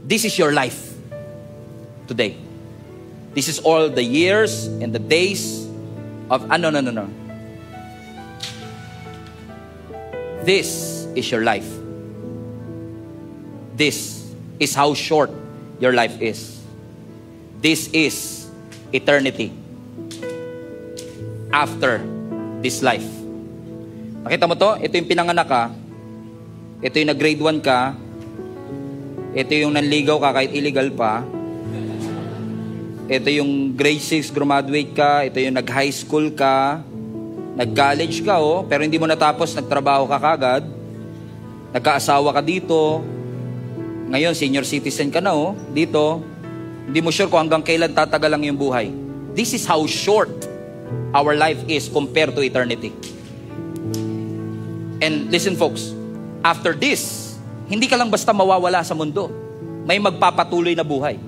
This is your life today. This is all the years and the days of... no. This is your life. This is how short your life is. This is eternity after this life. Nakita mo to? Ito yung pinanganak ka. Ito yung nag-grade 1 ka. Ito yung nanligaw ka kahit illegal pa. Ito yung grade 6 graduate ka. Ito yung nag-high school ka. Nag-college ka, pero hindi mo natapos, nagtrabaho ka kagad. Nagkaasawa ka dito. Ngayon, senior citizen ka na, dito. Hindi mo sure kung hanggang kailan tatagal lang yung buhay. This is how short our life is compared to eternity. And listen folks, after this, hindi ka lang basta mawawala sa mundo. May magpapatuloy na buhay.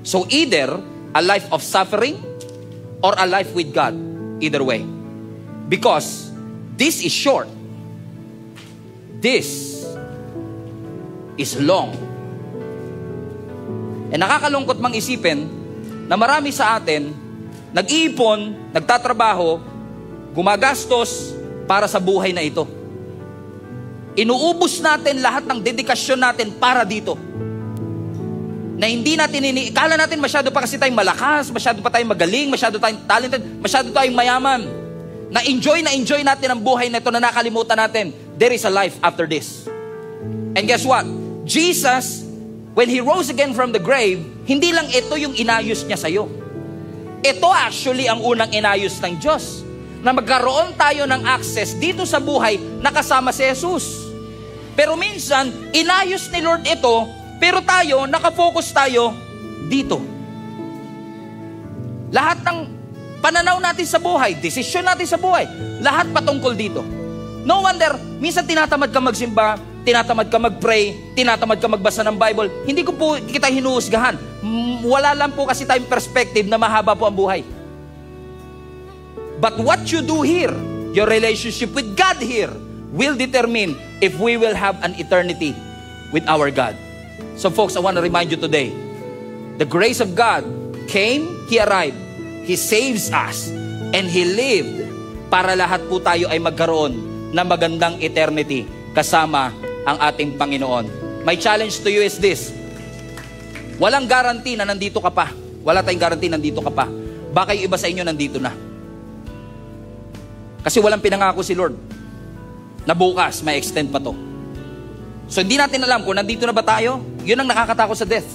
So either a life of suffering or a life with God. Either way. Because this is short. This is long. E nakakalungkot mang isipin na marami sa atin nag-iipon, nagtatrabaho, gumagastos para sa buhay na ito. Inuubos natin lahat ng dedikasyon natin para dito. Na hindi natin ikala natin masyado pa kasi tayong malakas, masyado pa tayong magaling, masyado tayong talented, masyado tayong mayaman. Na-enjoy natin ang buhay na ito na nakalimutan natin. There is a life after this. And guess what? Jesus, when He rose again from the grave, hindi lang ito yung inayos niya sa'yo. Ito actually ang unang inayos ng Diyos. Na magkaroon tayo ng access dito sa buhay na kasama si Jesus. Pero minsan, inayos ni Lord ito, pero tayo, nakafocus tayo dito. Lahat ng pananaw natin sa buhay, desisyon natin sa buhay, lahat patungkol dito. No wonder, minsan tinatamad ka magsimba, tinatamad ka mag-pray, tinatamad ka magbasa ng Bible. Hindi ko po kita hinuhusgahan. Wala lang po kasi tayong perspective na mahaba po ang buhay. But what you do here, your relationship with God here, will determine if we will have an eternity with our God. So folks, I want to remind you today, the grace of God came, He arrived, He saves us, and He lived para lahat po tayo ay magkaroon ng magandang eternity kasama ang ating Panginoon. My challenge to you is this. Walang guarantee na nandito ka pa. Wala tayong guarantee nandito ka pa. Baka yung iba sa inyo nandito na. Kasi walang pinangako si Lord na bukas may extend pa to. So hindi natin alam kung nandito na ba tayo. Yun ang nakakatakot sa death.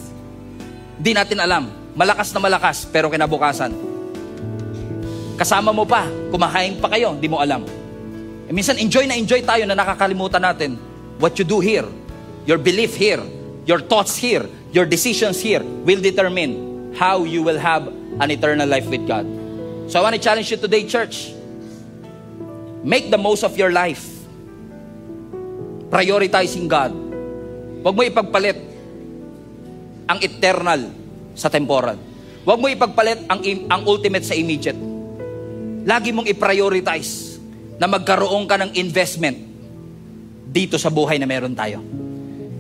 Hindi natin alam. Malakas na malakas pero kinabukasan. Kasama mo pa, kumakain pa kayo, hindi mo alam. E minsan enjoy tayo na nakakalimutan natin what you do here, your belief here, your thoughts here, your decisions here will determine how you will have an eternal life with God. So I want to challenge you today, church. Make the most of your life. Prioritizing God. Huwag mo ipagpalit ang eternal sa temporal. Huwag mo ipagpalit ang ultimate sa immediate. Lagi mong i-prioritize na magkaroon ka ng investment dito sa buhay na meron tayo.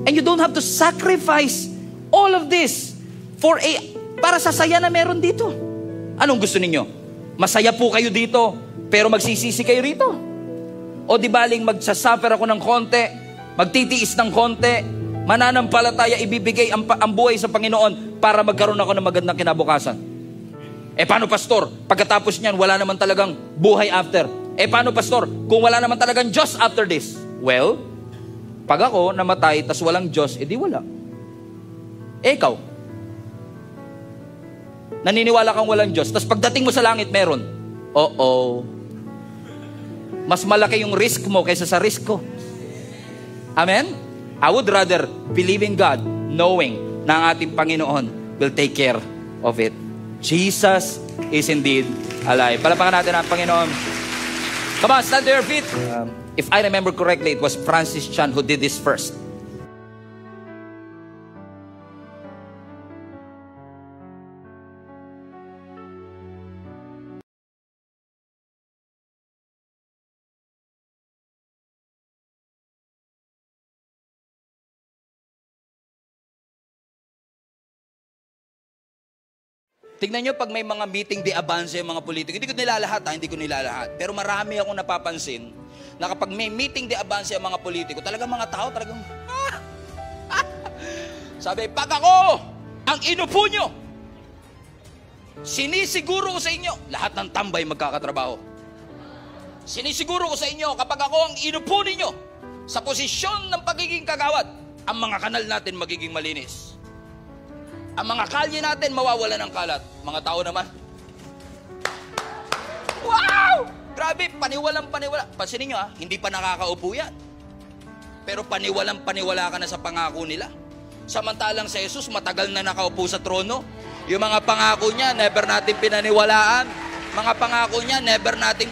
And you don't have to sacrifice all of this para sa saya na meron dito. Anong gusto ninyo? Masaya po kayo dito, pero magsisisi kayo rito? O di baling magsasuffer ako ng konti, magtitiis ng konti, mananampalataya, ibibigay ang buhay sa Panginoon para magkaroon ako ng magandang kinabukasan. Paano pastor? Pagkatapos niyan, wala naman talagang buhay after. Paano pastor? Kung wala naman talagang Diyos after this? Well, pag ako namatay, tas walang Diyos, edi wala. Ikaw, naniniwala kang walang Diyos, tas pagdating mo sa langit, meron. Mas malaki yung risk mo kaysa sa risk ko. Amen? I would rather believe in God knowing na ang ating Panginoon will take care of it. Jesus is indeed alive. Palapakan natin ang Panginoon. Come on, stand to your feet. If I remember correctly, it was Francis Chan who did this first. Tignan nyo pag may mga meeting de avance yung mga politiko. Hindi ko nilalahat, hindi ko nilalahat. Pero marami akong napapansin na kapag may meeting de avance yung mga politiko, talagang mga tao, talagang, sabi, pag ako ang inupo nyo, sinisiguro ko sa inyo, lahat ng tambay magkakatrabaho. Sinisiguro ko sa inyo, kapag ako ang inupo ninyo sa posisyon ng pagiging kagawad, ang mga kanal natin magiging malinis. Ang mga kalye natin mawawala ng kalat. Mga tao naman, wow! Grabe, paniwalang paniwala. Pansinin nyo hindi pa nakakaupo yan. Pero paniwalang paniwala ka na sa pangako nila. Samantalang si Jesus matagal na nakaupo sa trono. Yung mga pangako niya, never natin pinaniwalaan. Mga pangako niya, never natin.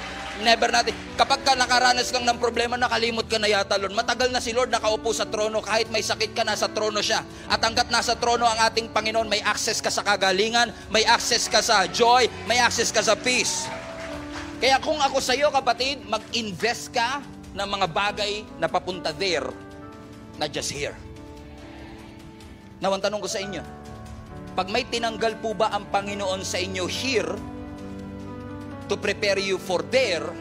Kapag ka nakaranas lang ng problema, nakalimot ka na yata, Lord. Matagal na si Lord nakaupo sa trono. Kahit may sakit ka, nasa trono siya. At hanggat nasa trono ang ating Panginoon, may access ka sa kagalingan, may access ka sa joy, may access ka sa peace. Kaya kung ako sa iyo, kapatid, mag-invest ka ng mga bagay na papunta there, not just here. Now, ang tanong ko sa inyo, pag may tinanggal po ba ang Panginoon sa inyo here, to prepare you for there,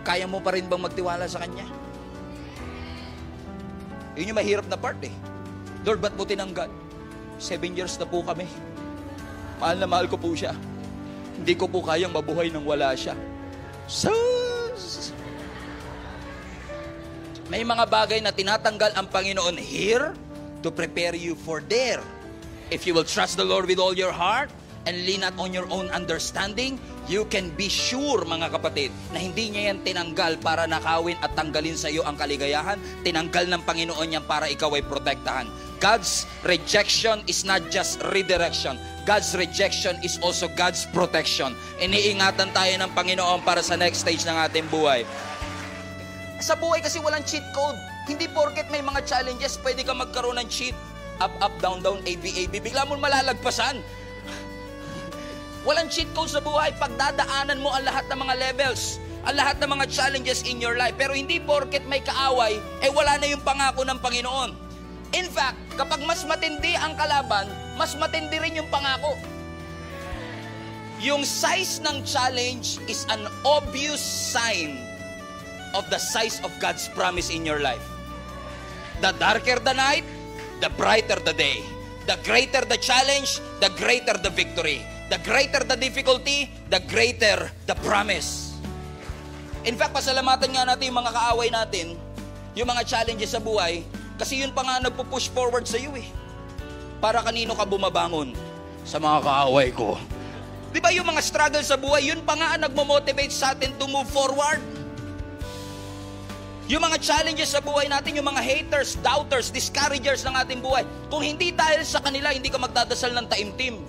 kaya mo pa rin bang magtiwala sa Kanya? Yun yung mahirap na part Lord, ba't mo tinanggal? 7 years na po kami. Mahal na mahal ko po siya. Hindi ko po kayang mabuhay nang wala siya. Sus! May mga bagay na tinatanggal ang Panginoon here to prepare you for there. If you will trust the Lord with all your heart and lean not on your own understanding, you can be sure, mga kapatid, na hindi niya yan tinanggal para nakawin at tanggalin sa iyo ang kaligayahan. Tinanggal ng Panginoon yan para ikaw ay protektahan. God's rejection is not just redirection. God's rejection is also God's protection. Iniingatan tayo ng Panginoon para sa next stage ng ating buhay. Sa buhay kasi walang cheat code. Hindi porket may mga challenges, pwede ka magkaroon ng cheat. Up, up, down, down, A, B, A, B. Bigla mo malalagpasan. Walang cheat code sa buhay. Pagdadaanan mo ang lahat ng mga levels, ang lahat ng mga challenges in your life. Pero hindi porket may kaaway, wala na yung pangako ng Panginoon. In fact, kapag mas matindi ang kalaban, mas matindi rin yung pangako. Yung size ng challenge is an obvious sign of the size of God's promise in your life. The darker the night, the brighter the day. The greater the challenge, the greater the victory. The greater the difficulty, the greater the promise. In fact, pasalamatan nga natin yung mga kaaway natin, yung mga challenges sa buhay, kasi yun pa nga nagpo-push forward sa iyo Para kanino ka bumabangon? Sa mga kaaway ko. Di ba yung mga struggle sa buhay, yun pa nga ang nagmo-motivate sa atin to move forward. Yung mga challenges sa buhay natin, yung mga haters, doubters, discouragers ng ating buhay, kung hindi dahil sa kanila, hindi ka magdadasal ng taimtim.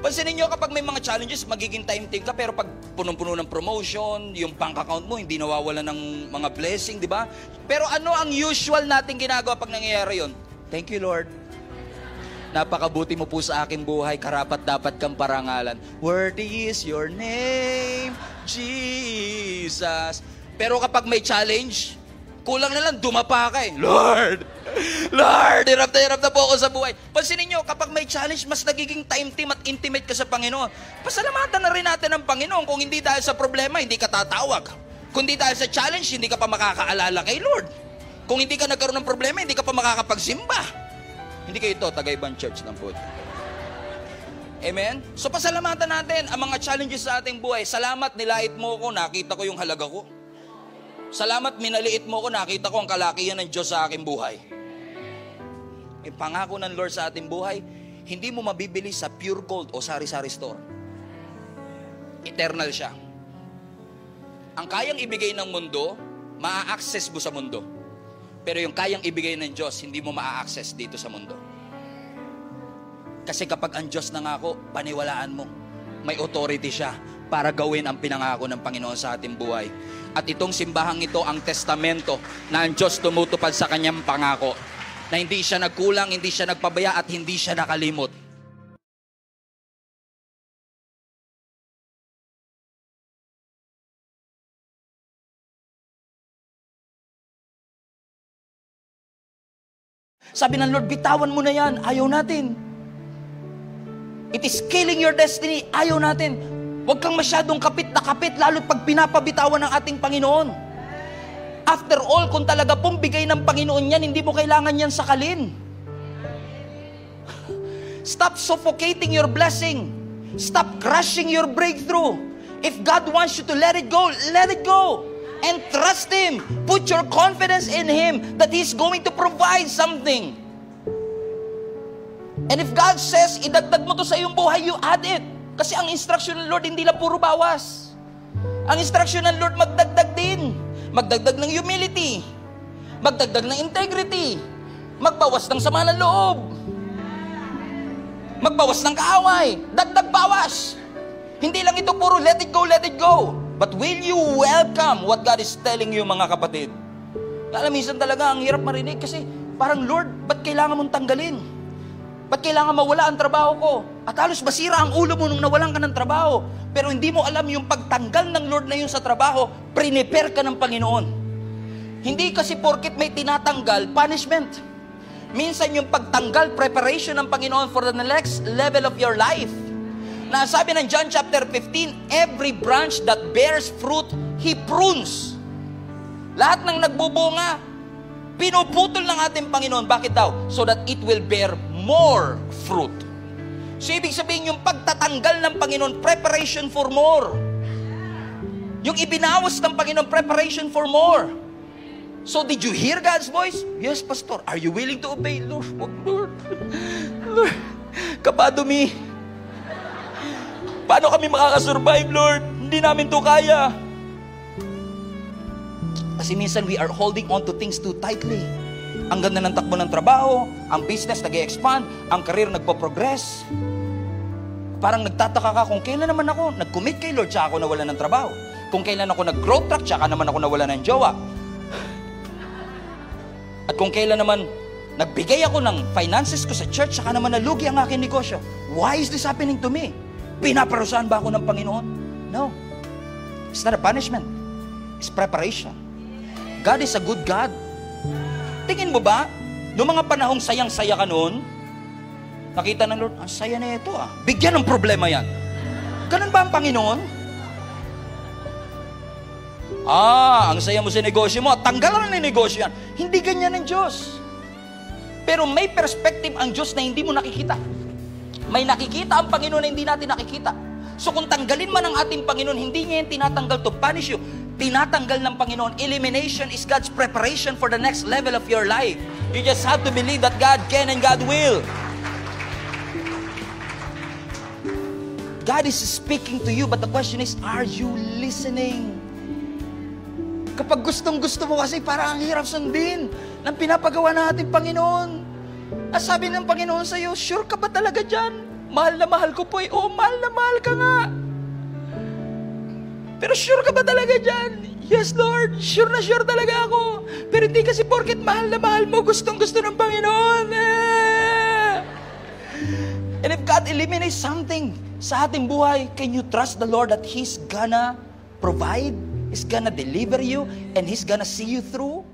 Pansinin nyo, kapag may mga challenges, magiging taimtim ka, pero pag punong-puno ng promotion, yung bank account mo, hindi nawawala ng mga blessing, di ba? Pero ano ang usual nating ginagawa pag nangyayari yun? Thank you, Lord. Napakabuti mo po sa aking buhay, karapat dapat kang parangalan. Worthy is your name, Jesus. Pero kapag may challenge, kulang na lang, dumapa ka Lord! Lord! Hirap na po ako sa buhay. Pansinin nyo, kapag may challenge, mas nagiging time-team at intimate ka sa Panginoon. Pasalamatan na rin natin ang Panginoon. Kung hindi dahil sa problema, hindi ka tatawag. Kung hindi dahil sa challenge, hindi ka pa makakaalala kay Lord. Kung hindi ka nagkaroon ng problema, hindi ka pa makakapagsimba. Hindi kayo ito, taga-ibang church ng po. Amen? So pasalamatan natin ang mga challenges sa ating buhay. Salamat, nilait mo ko, nakita ko yung halaga ko. Salamat, minaliit mo ko, nakita ko ang kalakihan ng Diyos sa aking buhay. Yung pangako ng Lord sa ating buhay, hindi mo mabibili sa pure gold o sari-sari store. Eternal siya. Ang kayang ibigay ng mundo, maa-access mo sa mundo. Pero yung kayang ibigay ng Diyos, hindi mo maa-access dito sa mundo. Kasi kapag ang Diyos nangako, paniwalaan mo. May authority siya para gawin ang pinangako ng Panginoon sa ating buhay. At itong simbahang ito ang testamento na ang Diyos tumutupad sa kanyang pangako. Na hindi siya nagkulang, hindi siya nagpabaya at hindi siya nakalimot. Sabi ng Lord, bitawan mo na yan. Ayaw natin. It is killing your destiny. Ayaw natin. Huwag kang masyadong kapit na kapit, lalo pag pinapabitawan ng ating Panginoon. After all, kung talaga pong bigay ng Panginoon yan, hindi mo kailangan yan sakalin. Stop suffocating your blessing. Stop crushing your breakthrough. If God wants you to let it go, let it go. And trust Him. Put your confidence in Him that He's going to provide something. And if God says, idagdag mo to sa iyong buhay, you add it. Kasi ang instruction ng Lord, hindi lang puro bawas. Ang instruction ng Lord, magdagdag din. Magdagdag ng humility. Magdagdag ng integrity. Magbawas ng sama ng loob. Magbawas ng kaaway. Dagdag bawas. Hindi lang ito puro let it go, let it go. But will you welcome what God is telling you, mga kapatid? Alam, minsan talaga ang hirap marinig kasi parang, Lord, ba't kailangan mong tanggalin? Ba't kailangan mawala ang trabaho ko? At halos masira ang ulo mo nung nawalan ka ng trabaho. Pero hindi mo alam yung pagtanggal ng Lord na yun sa trabaho, prepare ka ng Panginoon. Hindi kasi porket may tinatanggal, punishment. Minsan yung pagtanggal, preparation ng Panginoon for the next level of your life. Na sabi ng John chapter 15, every branch that bears fruit, He prunes. Lahat ng nagbubunga, pinuputol ng ating Panginoon. Bakit daw? So that it will bear more fruit. So ibig sabihin yung pagtatanggal ng Panginoon, preparation for more. Yung ibinawas ng Panginoon, preparation for more. So did you hear God's voice? Yes, Pastor. Are you willing to obey? Lord, Lord, Lord, kabado mi. Paano kami makakasurvive, Lord? Hindi namin to kaya. Kasi minsan we are holding on to things too tightly. Ang ganda ng takbo ng trabaho, ang business nag-e-expand, ang career nagpo-progress. Parang nagtataka ka kung kailan naman ako nag-commit kay Lord, tsaka ako nawalan ng trabaho. Kung kailan ako nag-growth track, tsaka naman ako nawalan ng jowa. At kung kailan naman nagbigay ako ng finances ko sa church, saka naman nalugi ang aking negosyo. Why is this happening to me? Pinaparusahan ba ako ng Panginoon? No. It's not a punishment. It's preparation. God is a good God. Tingin mo ba, noong mga panahong sayang-saya ka noon, nakita ng Lord, ang saya na ito Bigyan ng problema yan. Ganun ba ang Panginoon? Ang saya mo sa negosyo mo, tanggalan na ng negosyo yan. Hindi ganyan ang Diyos. Pero may perspective ang Diyos na hindi mo nakikita. May nakikita ang Panginoon na hindi natin nakikita. So kung tanggalin man ang ating Panginoon, hindi niya yung tinatanggal to punish you. Tinatanggal ng Panginoon. Elimination is God's preparation for the next level of your life. You just have to believe that God can and God will. God is speaking to you, but the question is, are you listening? Kapag gustong-gusto mo kasi parang ang hirap sundin ng pinapagawa ng ating Panginoon. At sabi ng Panginoon sa iyo, sure ka ba talaga dyan? Mahal na mahal ko po Oo, mahal na mahal ka nga. Pero sure ka ba talaga dyan? Yes, Lord, sure na sure talaga ako. Pero hindi kasi porket mahal na mahal mo, gustong-gusto ng Panginoon. And if God eliminates something sa ating buhay, can you trust the Lord that He's gonna provide? He's gonna deliver you and He's gonna see you through?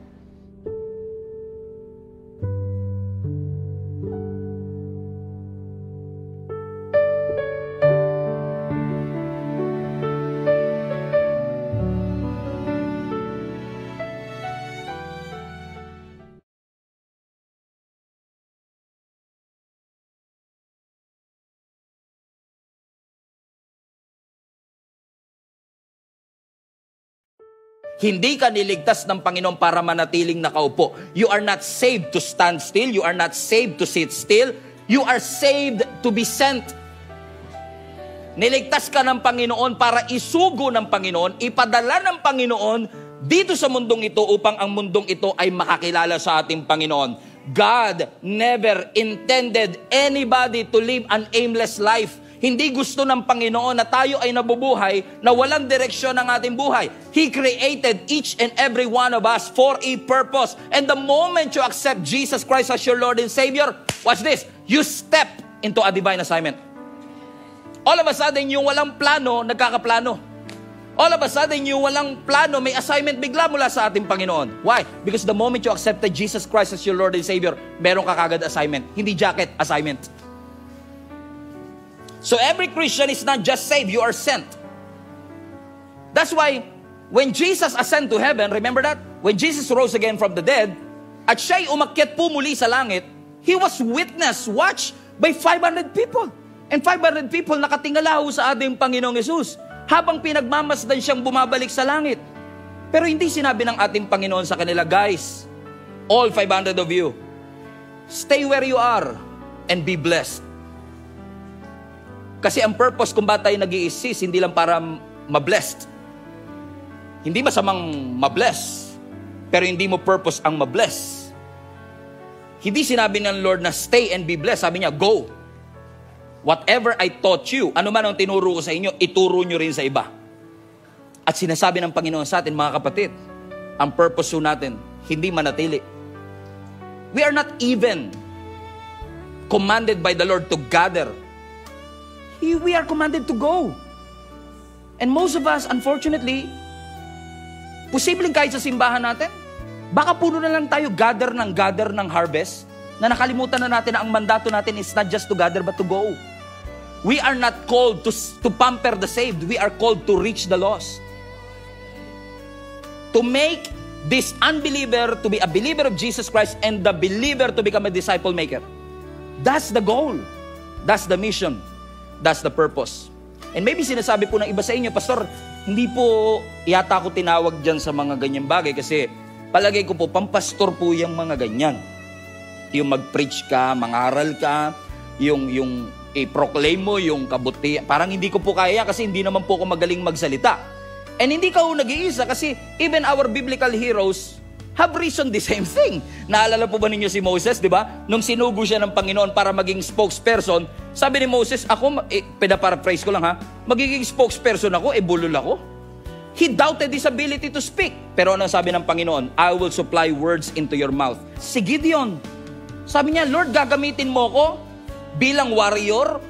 Hindi ka niligtas ng Panginoon para manatiling nakaupo. You are not saved to stand still. You are not saved to sit still. You are saved to be sent. Niligtas ka ng Panginoon para isugo ng Panginoon, ipadala ng Panginoon dito sa mundong ito upang ang mundong ito ay makakilala sa ating Panginoon. God never intended anybody to live an aimless life. Hindi gusto ng Panginoon na tayo ay nabubuhay na walang direksyon ng ating buhay. He created each and every one of us for a purpose. And the moment you accept Jesus Christ as your Lord and Savior, watch this, you step into a divine assignment. All of a sudden, yung walang plano, nagkakaplano. All of a sudden, yung walang plano, may assignment bigla mula sa ating Panginoon. Why? Because the moment you accepted Jesus Christ as your Lord and Savior, meron ka kagad assignment. Hindi jacket, assignment. So every Christian is not just saved, you are sent. That's why, when Jesus ascended to heaven, remember that? When Jesus rose again from the dead, at siya'y umakyat po muli sa langit, He was witnessed, watched by 500 people. And 500 people nakatingala ho sa ating Panginoong Yesus habang pinagmamasdan siyang bumabalik sa langit. Pero hindi sinabi ng ating Panginoon sa kanila, guys, all 500 of you, stay where you are and be blessed. Kasi ang purpose kung ba tayo nag-i-assist, hindi lang para ma-blessed. Hindi masamang ma-bless, pero hindi mo purpose ang ma-bless. Hindi sinabi ng Lord na stay and be blessed. Sabi niya, go. Whatever I taught you, ano man ang tinuro ko sa inyo, ituro nyo rin sa iba. At sinasabi ng Panginoon sa atin, mga kapatid, ang purpose natin, hindi manatili. We are not even commanded by the Lord to gather. We are commanded to go. And most of us, unfortunately, posibleng kahit sa simbahan natin, baka puno na lang tayo gather ng harvest, na nakalimutan na natin na ang mandato natin is not just to gather but to go. We are not called to pamper the saved. We are called to reach the lost. To make this unbeliever to be a believer of Jesus Christ and the believer to become a disciple maker. That's the goal. That's the mission. That's the purpose. And maybe sinasabi po ng iba sa inyo, Pastor, hindi po yata ako tinawag dyan sa mga ganyang bagay kasi palagay ko po, pampastor po yung mga ganyan. Yung mag-preach ka, mangaral ka, yung i-proclaim mo, yung kabuti. Parang hindi ko po kaya kasi hindi naman po ako magaling magsalita. And hindi ka po nag-iisa kasi even our biblical heroes have reasoned the same thing. Naalala po ba ninyo si Moses, di ba? Nung sinugo siya ng Panginoon para maging spokesperson, sabi ni Moses, ako, pinaparaphrase ko lang ha, magiging spokesperson ako, bulol ako. He doubted his ability to speak. Pero ano sabi ng Panginoon? I will supply words into your mouth. Si Gideon, sabi niya, Lord, gagamitin mo ko bilang warrior,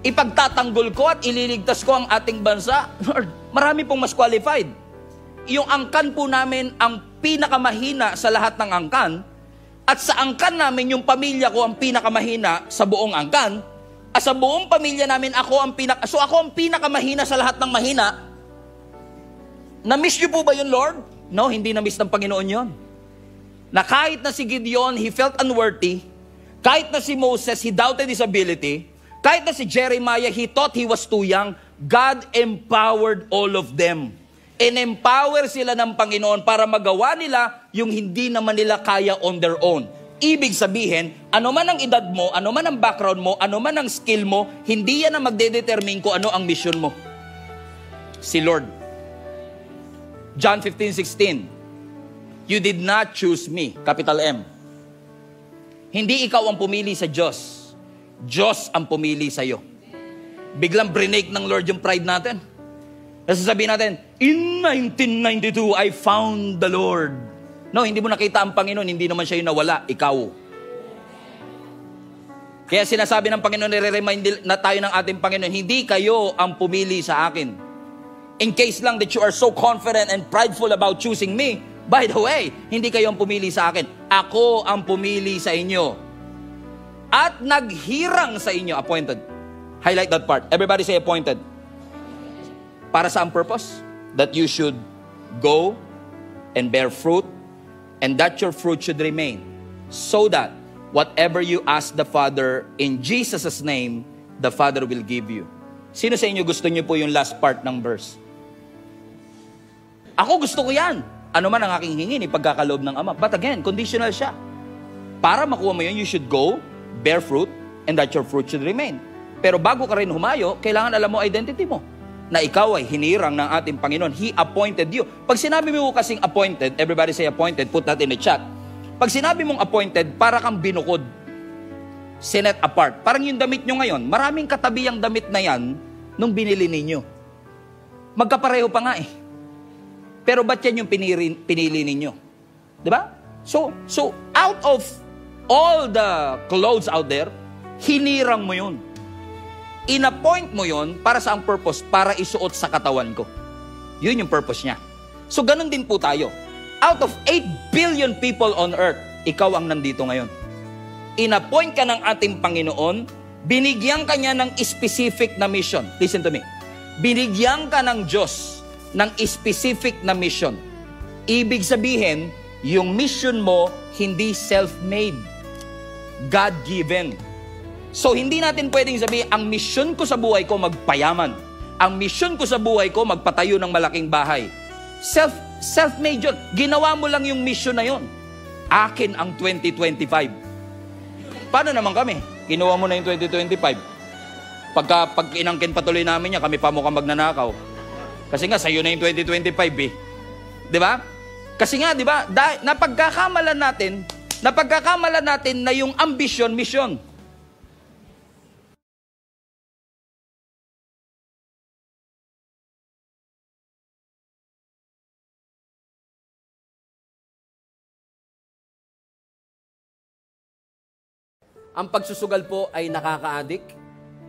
ipagtatanggol ko at ililigtas ko ang ating bansa. Lord, marami pong mas qualified. Yung angkan po namin ang pinakamahina sa lahat ng angkan, at sa angkan namin yung pamilya ko ang pinakamahina sa buong angkan, at sa buong pamilya namin ako ang pinakamahina sa lahat ng mahina. Na-miss niyo po ba yun, Lord? No, hindi na-miss ng Panginoon yun. Na kahit na si Gideon, he felt unworthy. Kahit na si Moses, he doubted his ability. Kahit na si Jeremiah, he thought he was too young. God empowered all of them. In-empower sila ng Panginoon para magawa nila yung hindi naman nila kaya on their own. Ibig sabihin, ano man ang edad mo, ano man ang background mo, ano man ang skill mo, hindi yan ang magdedetermine kung ano ang mission mo. Si Lord. John 15:16. You did not choose me, capital M. Hindi ikaw ang pumili sa Diyos. Diyos ang pumili sa iyo. Biglang brinake ng Lord yung pride natin. Nasasabihin natin, in 1992, I found the Lord. No, hindi mo nakita ang Panginoon, hindi naman siya yung nawala, ikaw. Kaya sinasabi ng Panginoon, nire-remind na tayo ng ating Panginoon, hindi kayo ang pumili sa akin. In case lang that you are so confident and prideful about choosing me, by the way, hindi kayo ang pumili sa akin. Ako ang pumili sa inyo. At naghirang sa inyo, appointed. Highlight that part. Everybody say appointed. Para sa ang purpose? That you should go and bear fruit, and that your fruit should remain. So that whatever you ask the Father in Jesus' name, the Father will give you. Sino sa inyo gusto niyo po yung last part ng verse? Ako gusto ko yan. Ano man ang aking hingin, ipagkakaloob ng Ama. But again, conditional siya. Para makuha mo yun, you should go, bear fruit, and that your fruit should remain. Pero bago ka rin humayo, kailangan alam mo identity mo. Na ikaw ay hinirang ng ating Panginoon. He appointed you. Pag sinabi mo kasing appointed, everybody say appointed, put that in the chat. Pag sinabi mong appointed, para kang binukod. Sinet apart. Parang yung damit nyo ngayon, maraming katabi ang damit na yan nung binili ninyo. Magkapareho pa nga eh. Pero ba't yan yung pinili ninyo? Diba? So out of all the clothes out there, hinirang mo yun. In-appoint mo yon para sa ang purpose? Para isuot sa katawan ko. Yun yung purpose niya. So ganun din po tayo. Out of 8 billion people on earth, ikaw ang nandito ngayon. In-appoint ka ng ating Panginoon Binigyan ka niya ng specific na mission. Listen to me. Binigyan ka ng Diyos ng specific na mission. Ibig sabihin, yung mission mo, hindi self-made. God-given. So, hindi natin pwedeng sabihin, ang mission ko sa buhay ko, magpayaman. Ang mission ko sa buhay ko, magpatayo ng malaking bahay. Self-made yun. Ginawa mo lang yung mission na yun. Akin ang 2025. Paano naman kami? Kinuha mo na yung 2025. Pag inangkin patuloy namin niya, kami pa mukhang magnanakaw. Kasi nga, sa'yo na yung 2025 eh. Di ba? Kasi nga, di ba, napagkakamalan natin na yung ambition, mission. Ang pagsusugal po ay nakaka-addict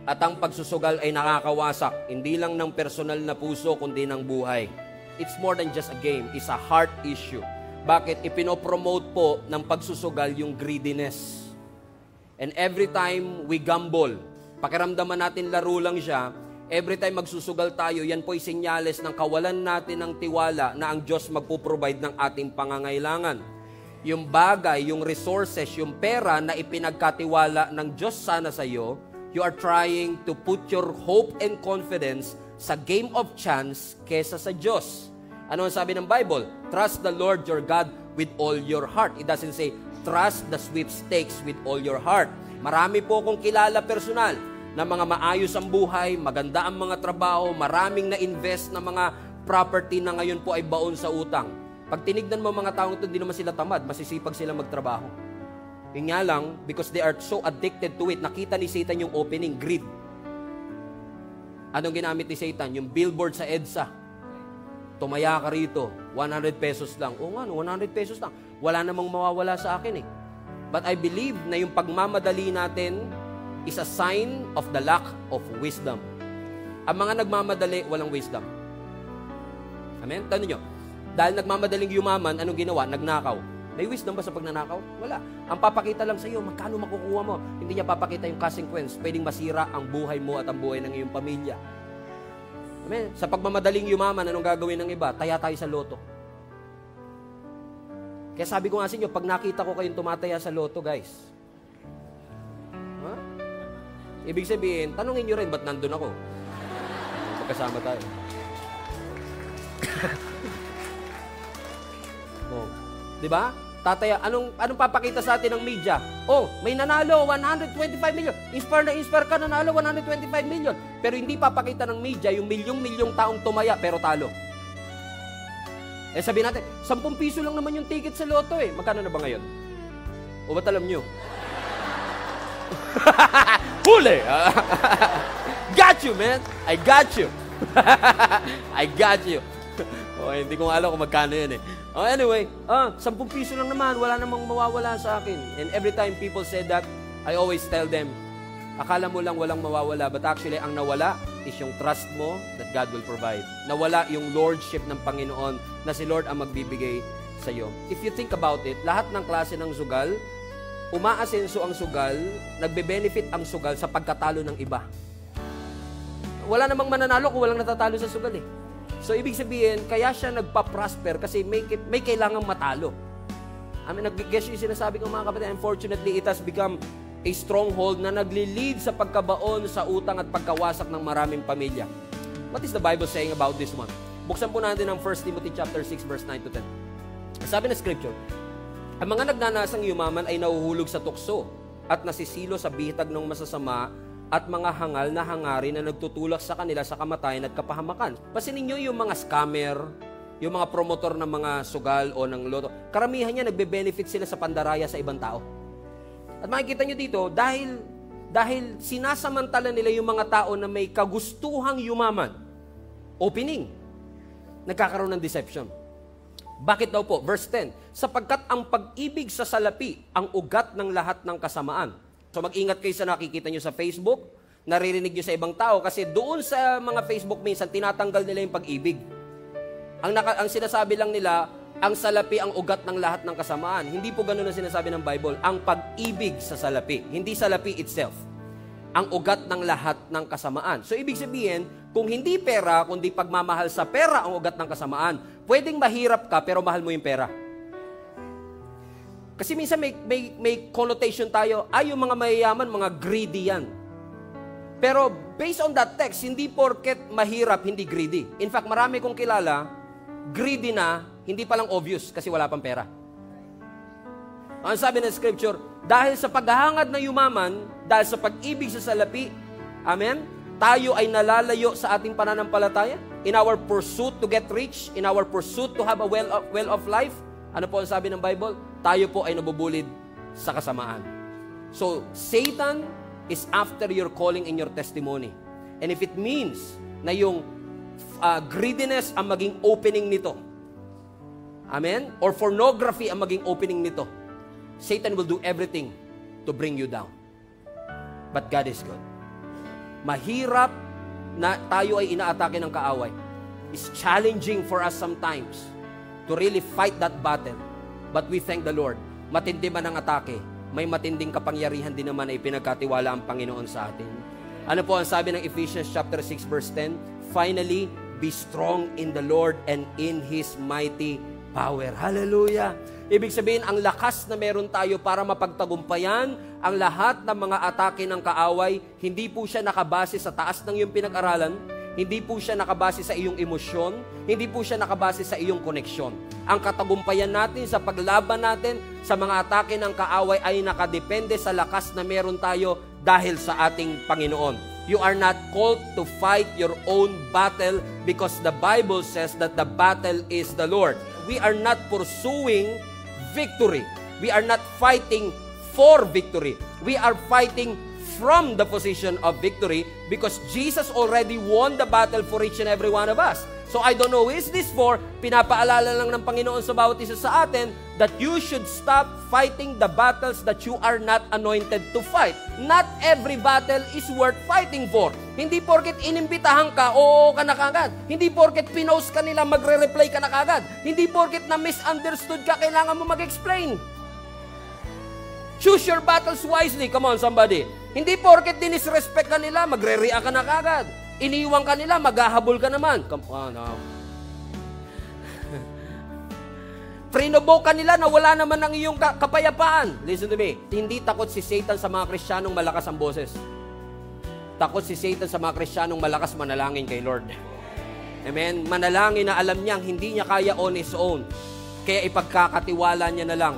at ang pagsusugal ay nakakawasak, hindi lang ng personal na puso, kundi ng buhay. It's more than just a game, it's a heart issue. Bakit? Ipinopromote po ng pagsusugal yung greediness. And every time we gamble, pakiramdaman natin laro lang siya, every time magsusugal tayo, yan po'y senyales ng kawalan natin ng tiwala na ang Diyos magpo-provide ng ating pangangailangan. Yung bagay, yung resources, yung pera na ipinagkatiwala ng Diyos sana sa iyo, you are trying to put your hope and confidence sa game of chance kesa sa Diyos. Ano ang sabi ng Bible? Trust the Lord your God with all your heart. It doesn't say, trust the sweepstakes with all your heart. Marami po kong kilala personal na mga maayos ang buhay, maganda ang mga trabaho, maraming na-invest na mga property na ngayon po ay baon sa utang. Pag tinignan mo mga taong ito, hindi naman sila tamad, masisipag sila magtrabaho. Yun nga lang, because they are so addicted to it, nakita ni Satan yung opening, greed. Anong ginamit ni Satan? Yung billboard sa EDSA. Tumaya ka rito, 100 pesos lang. O nga, 100 pesos lang. Wala namang mawawala sa akin eh. But I believe na yung pagmamadali natin is a sign of the lack of wisdom. Ang mga nagmamadali, walang wisdom. Amen? Tanong nyo. Dahil nagmamadaling yumaman, anong ginawa? Nagnakaw. May wisdom ba sa pagnanakaw? Wala. Ang papakita lang sa iyo, magkano makukuha mo. Hindi niya papakita yung consequence. Pwedeng masira ang buhay mo at ang buhay ng iyong pamilya. Amen? Sa pagmamadaling yumaman, anong gagawin ng iba? Taya tayo sa loto. Kaya sabi ko nga sa inyo, pag nakita ko kayong tumataya sa loto, guys. Ibig sabihin, tanungin nyo rin, ba't nandun ako? Magkasama tayo. Oh, 'di ba? Tataya, anong papakita sa atin ng media? Oh, may nanalo 125 million. Inspire ka, nanalo 125 million. Pero hindi papakita ng media yung milyong-milyong taong tumaya pero talo. Eh sabihin natin, 10 piso lang naman yung ticket sa loto eh. Magkano na ba ngayon? O ba't alam nyo? Huli! Got you, man! I got you! I got you! Okay, hindi ko alam kung magkano yun eh. Oh, anyway, 10 piso lang naman, wala namang mawawala sa akin. And every time people say that, I always tell them, akala mo lang walang mawawala, but actually, ang nawala is yung trust mo that God will provide. Nawala yung lordship ng Panginoon na si Lord ang magbibigay sa iyo. If you think about it, lahat ng klase ng sugal, umaasenso ang sugal, nagbe-benefit ang sugal sa pagkatalo ng iba. Wala namang mananalo kung walang natatalo sa sugal eh. So, ibig sabihin, kaya siya nagpa-prosper kasi may kailangang matalo. I mean, nag-guess yung sinasabi ko mga kapatid, unfortunately, it has become a stronghold na nagli-lead sa pagkabaon sa utang at pagkawasak ng maraming pamilya. What is the Bible saying about this one? Buksan po natin ang 1 Timothy chapter 6, verse 9 to 10. Sabi na scripture, ang mga nagnanasang yumaman ay nahuhulog sa tukso at nasisilo sa bitag ng masasama at mga hangal na hangarin na nagtutulak sa kanila sa kamatayan at kapahamakan. Pasinin nyo yung mga scammer, yung mga promotor ng mga sugal o ng loto. Karamihan niya nagbe-benefit sila sa pandaraya sa ibang tao. At makikita nyo dito, dahil sinasamantala nila yung mga tao na may kagustuhang yumaman, opening, nagkakaroon ng deception. Bakit daw po? Verse 10, sapagkat ang pag-ibig sa salapi ang ugat ng lahat ng kasamaan. So mag-ingat kayo sa nakikita nyo sa Facebook, naririnig nyo sa ibang tao, kasi doon sa mga Facebook minsan, tinatanggal nila yung pag-ibig. Ang sinasabi lang nila, ang salapi ang ugat ng lahat ng kasamaan. Hindi po ganun ang sinasabi ng Bible. Ang pag-ibig sa salapi, hindi salapi itself. ang ugat ng lahat ng kasamaan. So, ibig sabihin, kung hindi pera, kundi pagmamahal sa pera ang ugat ng kasamaan, pwedeng mahirap ka, pero mahal mo yung pera. Kasi minsan may connotation tayo, yung mga mayayaman, mga greedy yan. Pero based on that text, hindi porket mahirap, hindi greedy. In fact, marami kong kilala, greedy na, hindi pa lang obvious kasi wala pang pera. Ang sabi ng scripture, dahil sa paghahangad na yumaman, dahil sa pag-ibig sa salapi, amen, tayo ay nalalayo sa ating pananampalataya. In our pursuit to get rich, in our pursuit to have a well of life, ano po ang sabi ng Bible? Tayo po ay nabubulid sa kasamaan. So, Satan is after your calling and your testimony. And if it means na yung greediness ang maging opening nito, amen, or pornography ang maging opening nito, Satan will do everything to bring you down. But God is good. Mahirap na tayo ay inaatake ng kaaway. It's challenging for us sometimes to really fight that battle. But we thank the Lord. Matindi man ang atake, may matinding kapangyarihan din naman na ipinagkatiwala ang Panginoon sa atin. Ano po ang sabi ng Ephesians chapter 6 verse 10? Finally, be strong in the Lord and in His mighty power. Hallelujah! Ibig sabihin, ang lakas na meron tayo para mapagtagumpayan ang lahat ng mga atake ng kaaway, hindi po siya nakabase sa taas ng iyong pinag-aralan, hindi po siya nakabase sa iyong emosyon, hindi po siya nakabase sa iyong koneksyon. Ang katagumpayan natin sa paglaban natin sa mga atake ng kaaway ay nakadepende sa lakas na meron tayo dahil sa ating Panginoon. You are not called to fight your own battle because the Bible says that the battle is the Lord. We are not pursuing victory. We are not fighting for victory. We are fighting from the position of victory because Jesus already won the battle for each and every one of us. So I don't know who is this for. Pinapaalala lang ng Panginoon sa bawat isa sa atin that you should stop fighting the battles that you are not anointed to fight. Not every battle is worth fighting for. Hindi porket inimbitahan ka, oo ka na kagad. Hindi porket pinost ka nila, magre-reply ka na kagad. Hindi porket na misunderstood ka, kailangan mo mag-explain. Choose your battles wisely. Come on, somebody. Hindi porket dinisrespect ka nila, magre-react ka na kagad. Iniwan ka nila, maghahabol ka naman. Come on, Prinoboke ka nila na wala naman ang iyong kapayapaan. Listen to me. Hindi takot si Satan sa mga Kristiyanong malakas ang boses. Takot si Satan sa mga Kristiyanong malakas manalangin kay Lord. Amen? Manalangin na alam niyang hindi niya kaya on his own. Kaya ipagkakatiwala niya na lang.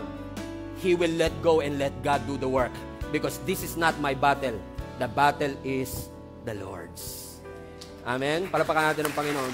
He will let go and let God do the work. Because this is not my battle. The battle is the Lord's. Amen? Palapakan natin ang Panginoon.